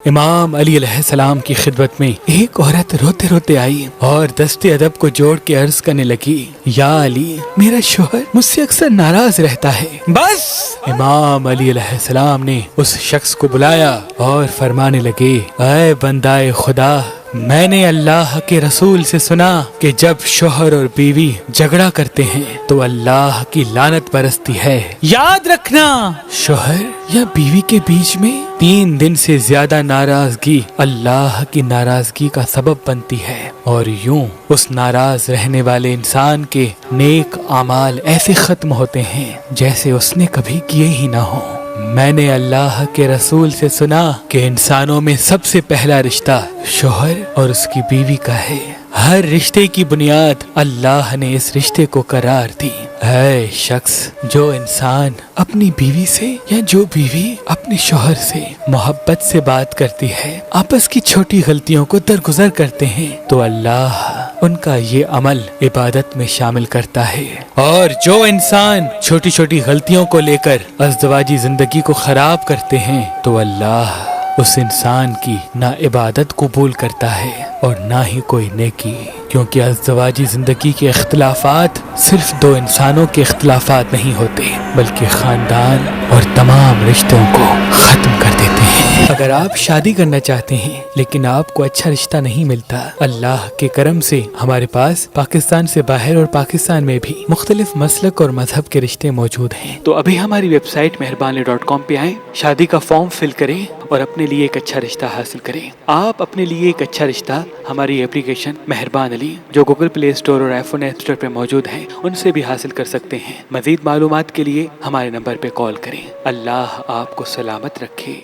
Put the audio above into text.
امام علی علیہ السلام کی خدمت میں ایک عورت روتے روتے آئی اور دستے ادب کو جوڑ کے عرض کرنے لگی، یا علی، میرا شوہر مجھ سے اکثر ناراض رہتا ہے۔ بس! امام علی علیہ السلام نے اس شخص کو بلایا اور فرمانے لگے، اے بندائے خدا، میں نے اللہ کے رسول سے سنا کہ جب شوہر اور بیوی جھگڑا کرتے ہیں تو اللہ کی لعنت برستی ہے۔ یاد رکھنا، شوہر یا بیوی کے بیچ میں 3 دن سے زیادہ ناراضگی اللہ کی ناراضگی کا سبب بنتی ہے، اور یوں اس ناراض رہنے والے انسان کے نیک اعمال ایسے ختم ہوتے ہیں جیسے اس نے کبھی کیے ہی نہ ہوں۔ میں نے اللہ کے رسول سے سنا کہ انسانوں میں سب سے پہلا رشتہ شوہر اور اس کی بیوی کا ہے۔ ہر رشتے کی بنیاد اللہ نے اس رشتے کو قرار دی۔ اے شخص، جو انسان اپنی بیوی سے یا جو بیوی اپنے شوہر سے محبت سے بات کرتی ہے، آپس کی چھوٹی غلطیوں کو درگزر کرتے ہیں، تو اللہ ان کا یہ عمل عبادت میں شامل کرتا ہے، اور جو انسان چھوٹی چھوٹی غلطیوں کو لے کر ازدواجی زندگی کو خراب کرتے ہیں تو اللہ اس انسان کی نہ عبادت قبول کرتا ہے اور نہ ہی کوئی نیکی، کیونکہ ازدواجی زندگی کے اختلافات صرف 2 انسانوں کے اختلافات نہیں ہوتے، بلکہ خاندان اور تمام رشتوں کو ختم کر دیتے ہیں۔ اگر آپ شادی کرنا چاہتے ہیں لیکن آپ کو اچھا رشتہ نہیں ملتا، اللہ کے کرم سے ہمارے پاس پاکستان سے باہر اور پاکستان میں بھی مختلف مسلک اور مذہب کے رشتے موجود ہیں، تو ابھی ہماری ویب سائٹ مہربانی.com پہ آئیں، شادی کا فارم فل کریں اور اپنے لیے ایک اچھا رشتہ حاصل کریں۔ آپ اپنے لیے ایک اچھا رشتہ ہماری اپلیکیشن مہربان علی، جو گوگل پلے اسٹور اور آئی فون ایپ اسٹور پہ موجود ہے، ان سے بھی حاصل کر سکتے ہیں۔ مزید معلومات کے لیے ہمارے نمبر پہ کال کریں۔ اللہ آپ کو سلامت رکھے۔